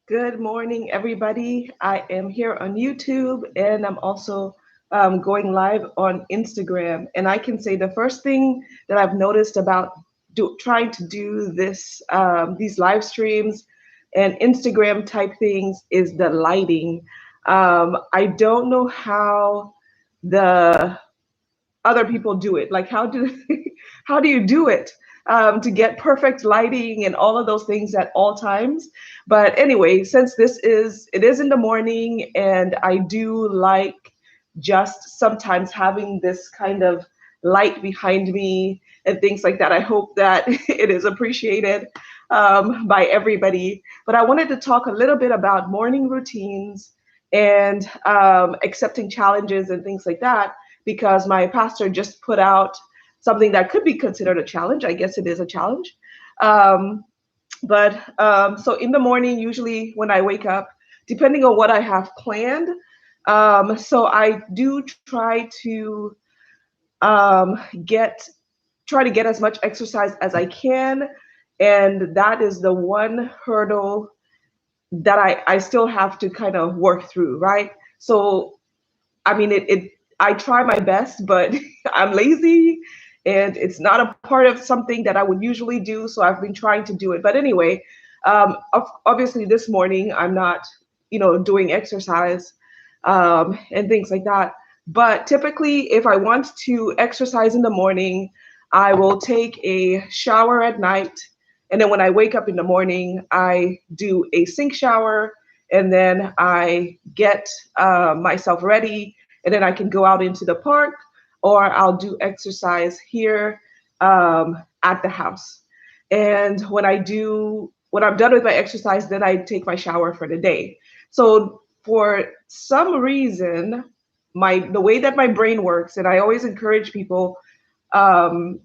Good morning, everybody. I am here on YouTube and I'm also going live on Instagram. And I can say the first thing that I've noticed about trying to do these live streams and Instagram type things is the lighting. I don't know how the other people do it. Like, how do how do you do it to get perfect lighting and all of those things at all times? But anyway, since it is in the morning, and I do like just sometimes having this kind of light behind me and things like that. I hope that it is appreciated by everybody. But I wanted to talk a little bit about morning routines and accepting challenges and things like that, because my pastor just put out something that could be considered a challenge. I guess it is a challenge. Um, but so in the morning, usually when I wake up, depending on what I have planned, so I do um, get try to get as much exercise as I can, and that is the one hurdle that I still have to kind of work through, right? So I mean, I try my best, but I'm lazy and it's not a part of something that I would usually do. So I've been trying to do it. But anyway, obviously this morning I'm not, doing exercise and things like that. But typically, if I want to exercise in the morning, I will take a shower at night. And then when I wake up in the morning, I do a sink shower, and then I get myself ready, and then I can go out into the park, or I'll do exercise here at the house. And when I'm done with my exercise, then I take my shower for the day. So for some reason, the way that my brain works, and I always encourage people, um,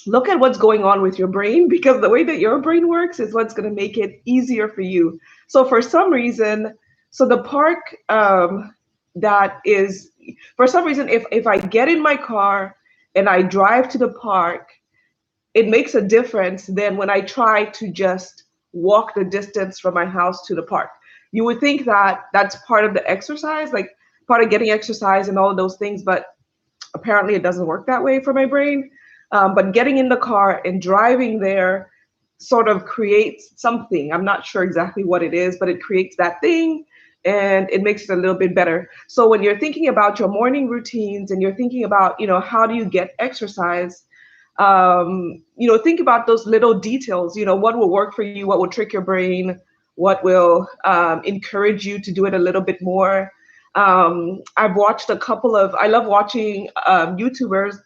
look at what's going on with your brain, because the way that your brain works is what's going to make it easier for you. So for some reason, so the park that is for some reason, if I get in my car and I drive to the park, it makes a difference than when I try to just walk the distance from my house to the park. You would think that that's part of the exercise, like part of getting exercise and all of those things, but apparently it doesn't work that way for my brain. But getting in the car and driving there sort of creates something. I'm not sure exactly what it is, but it creates that thing and it makes it a little bit better. So when you're thinking about your morning routines and you're thinking about, how do you get exercise, think about those little details, what will work for you, what will trick your brain, what will encourage you to do it a little bit more. I love watching YouTubers,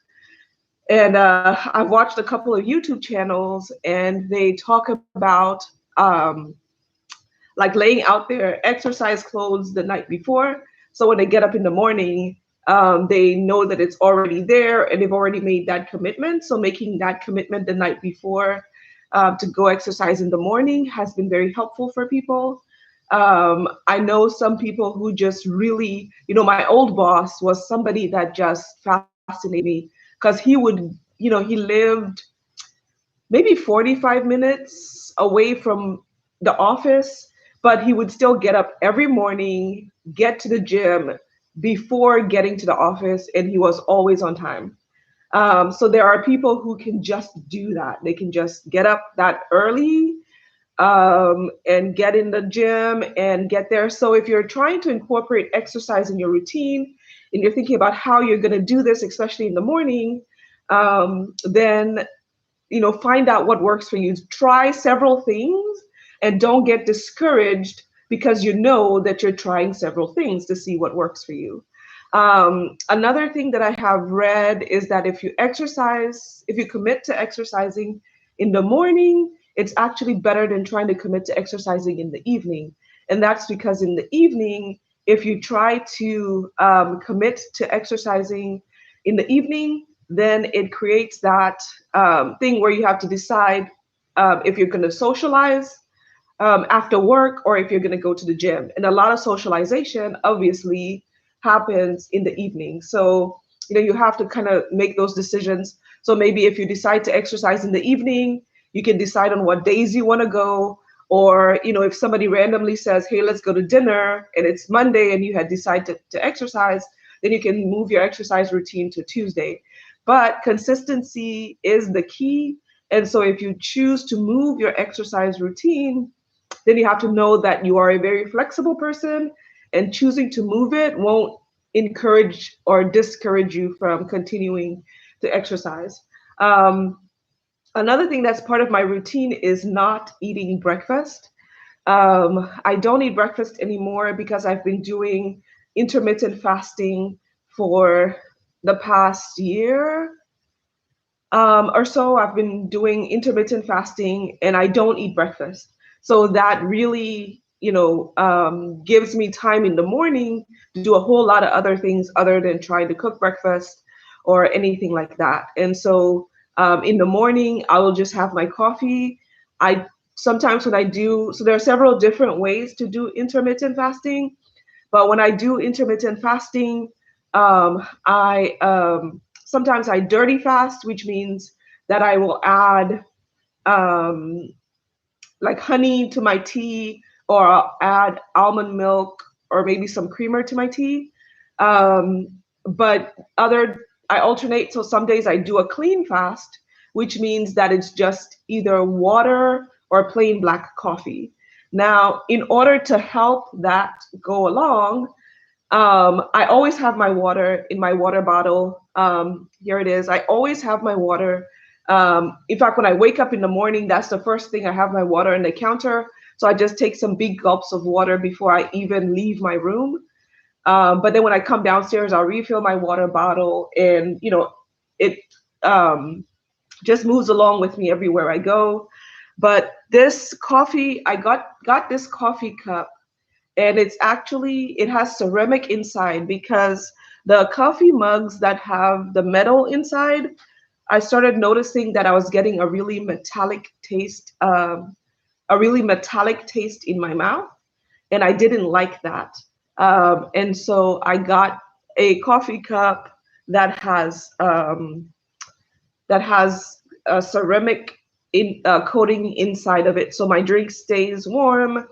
and I've watched a couple of YouTube channels, and they talk about like laying out their exercise clothes the night before. So when they get up in the morning, they know that it's already there and they've already made that commitment. So making that commitment the night before to go exercise in the morning has been very helpful for people. I know some people who just really, my old boss was somebody that just fascinated me, because he lived maybe 45 minutes away from the office, but he would still get up every morning, get to the gym before getting to the office, and he was always on time. So there are people who can just do that. They can just get up that early and get in the gym and get there. So if you're trying to incorporate exercise in your routine and you're thinking about how you're going to do this, especially in the morning, then find out what works for you. Try several things and don't get discouraged because you know that you're trying several things to see what works for you. Another thing that I have read is that if you commit to exercising in the morning, it's actually better than trying to commit to exercising in the evening. And that's because in the evening, if you try to commit to exercising in the evening, then it creates that thing where you have to decide if you're going to socialize after work or if you're going to go to the gym. And a lot of socialization obviously happens in the evening. So, you have to kind of make those decisions. So maybe if you decide to exercise in the evening, you can decide on what days you want to go, Or, if somebody randomly says, hey, let's go to dinner, and it's Monday and you had decided to exercise, then you can move your exercise routine to Tuesday. But consistency is the key. And so if you choose to move your exercise routine, then you have to know that you are a very flexible person, and choosing to move it won't encourage or discourage you from continuing to exercise. Um, Another thing that's part of my routine is not eating breakfast. I don't eat breakfast anymore because I've been doing intermittent fasting for the past year or so. I've been doing intermittent fasting and I don't eat breakfast. So that really, gives me time in the morning to do a whole lot of other things other than trying to cook breakfast or anything like that. And so in the morning, I will just have my coffee. I sometimes when I do, so there are several different ways to do intermittent fasting. But when I do intermittent fasting, I sometimes I dirty fast, which means that I will add um, like honey to my tea, or I'll add almond milk or maybe some creamer to my tea. Um, but I alternate. So some days I do a clean fast, which means that it's just either water or plain black coffee. Now, in order to help that go along, I always have my water in my water bottle. Here it is. I always have my water. In fact, when I wake up in the morning, that's the first thing. I have my water on the counter. So I just take some big gulps of water before I even leave my room. But then when I come downstairs, I'll refill my water bottle, and it just moves along with me everywhere I go. But this coffee, I got this coffee cup, and it has ceramic inside, because the coffee mugs that have the metal inside, I started noticing that I was getting a really metallic taste, in my mouth, and I didn't like that. And so I got a coffee cup that has a ceramic coating inside of it, so my drink stays warm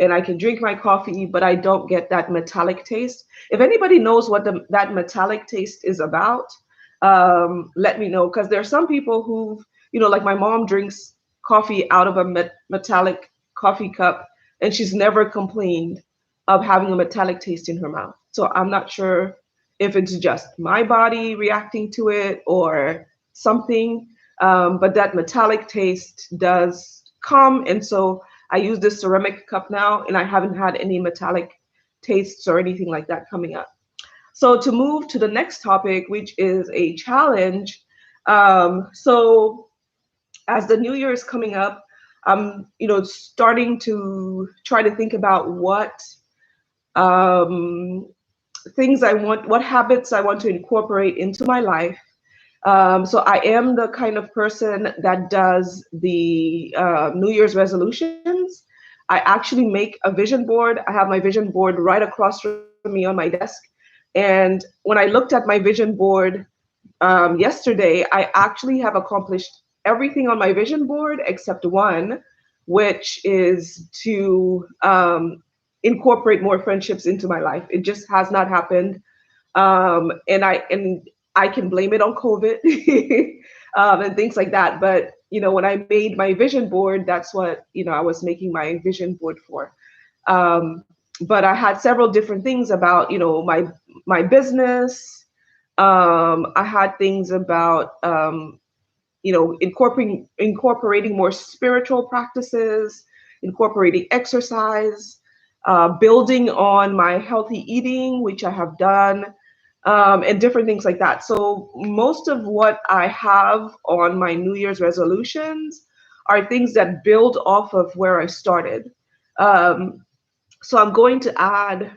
and I can drink my coffee, but I don't get that metallic taste. If anybody knows what that metallic taste is about, let me know, because there are some people who, like my mom drinks coffee out of a metallic coffee cup, and she's never complained of having a metallic taste in her mouth. So I'm not sure if it's just my body reacting to it or something, but that metallic taste does come, and so I use this ceramic cup now, and I haven't had any metallic tastes or anything like that coming up. So to move to the next topic, which is a challenge. So as the new year is coming up, I'm, starting to try to think about what um, what habits I want to incorporate into my life. So I am the kind of person that does the New Year's resolutions. I actually make a vision board. I have my vision board right across from me on my desk. And when I looked at my vision board yesterday, I actually have accomplished everything on my vision board except one, which is to incorporate more friendships into my life. It just has not happened. And I can blame it on COVID and things like that. But when I made my vision board, that's what I was making my vision board for. But I had several different things about my business. I had things about incorporating more spiritual practices, incorporating exercise, building on my healthy eating, which I have done, and different things like that. So most of what I have on my New Year's resolutions are things that build off of where I started. So I'm going to add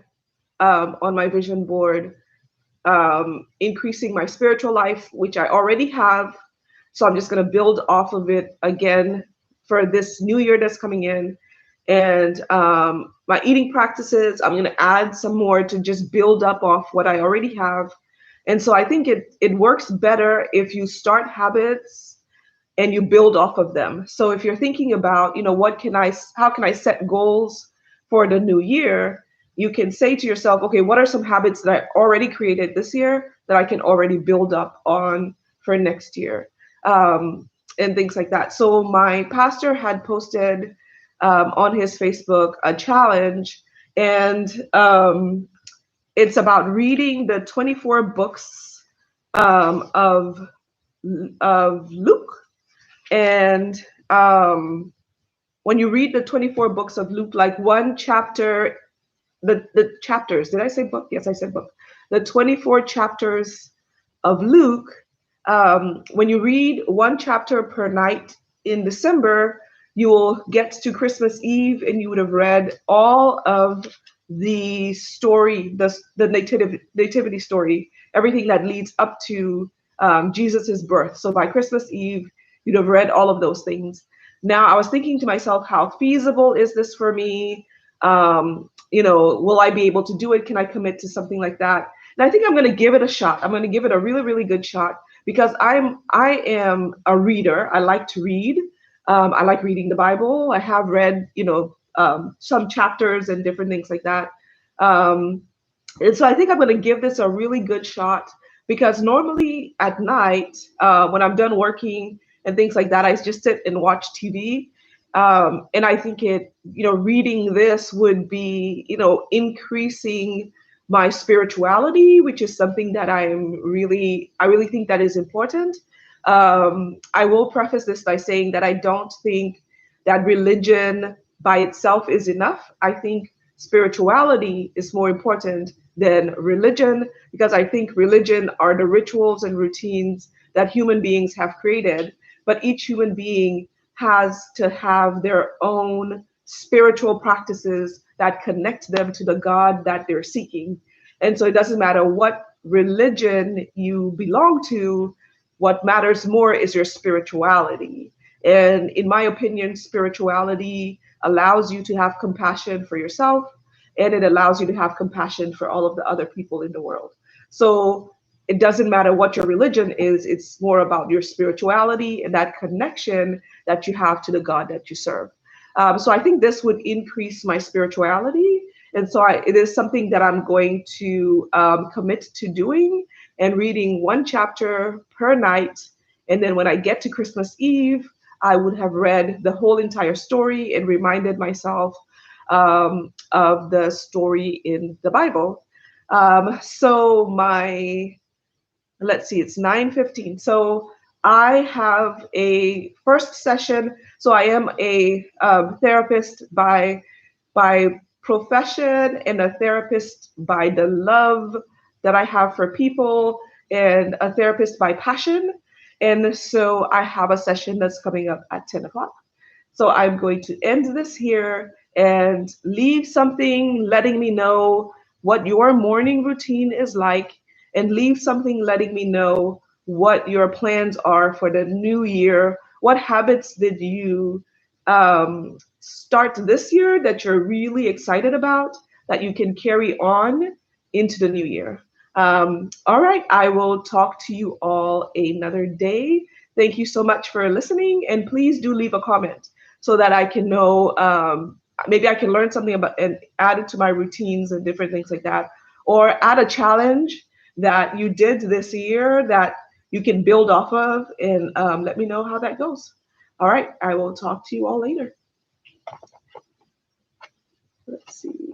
on my vision board increasing my spiritual life, which I already have. So I'm just going to build off of it again for this new year that's coming in. And my eating practices, I'm going to add some more to just build up off what I already have. And so I think it works better if you start habits and you build off of them. So if you're thinking about, how can I set goals for the new year? You can say to yourself, okay, what are some habits that I already created this year that I can already build up on for next year? And things like that. So my pastor had posted on his Facebook a challenge, and it's about reading the 24 books of Luke. And when you read the 24 books of Luke, like one chapter, the chapters, did I say book? Yes, I said book. The 24 chapters of Luke, when you read one chapter per night in December, you will get to Christmas Eve and you would have read all of the story, the nativity story, everything that leads up to Jesus's birth. So by Christmas Eve, you'd have read all of those things. Now, I was thinking to myself, how feasible is this for me? Will I be able to do it? Can I commit to something like that? And I think I'm going to give it a shot. I'm going to give it a really, really good shot because I am a reader. I like to read. I like reading the Bible. I have read, some chapters and different things like that. And so I think I'm going to give this a really good shot because normally at night, when I'm done working and things like that, I just sit and watch TV. And I think reading this would be, increasing my spirituality, which is something that I really think that is important. I will preface this by saying that I don't think that religion by itself is enough. I think spirituality is more important than religion because I think religion are the rituals and routines that human beings have created, but each human being has to have their own spiritual practices that connect them to the God that they're seeking. And so it doesn't matter what religion you belong to, what matters more is your spirituality. And in my opinion, spirituality allows you to have compassion for yourself, and it allows you to have compassion for all of the other people in the world. So it doesn't matter what your religion is, it's more about your spirituality and that connection that you have to the God that you serve. So I think this would increase my spirituality. And so it is something that I'm going to commit to doing and reading one chapter per night. And then when I get to Christmas Eve, I would have read the whole entire story and reminded myself of the story in the Bible. So let's see, it's 9:15. So I have a first session. So I am a therapist by profession and a therapist by the love that I have for people and a therapist by passion. And so I have a session that's coming up at 10 o'clock. So I'm going to end this here and leave something letting me know what your morning routine is like, and leave something letting me know what your plans are for the new year. What habits did you start this year that you're really excited about that you can carry on into the new year? All right, I will talk to you all another day. Thank you so much for listening, and please do leave a comment so that I can know, maybe I can learn something about and add it to my routines and different things like that, or add a challenge that you did this year that you can build off of, and let me know how that goes. All right, I will talk to you all later. Let's see.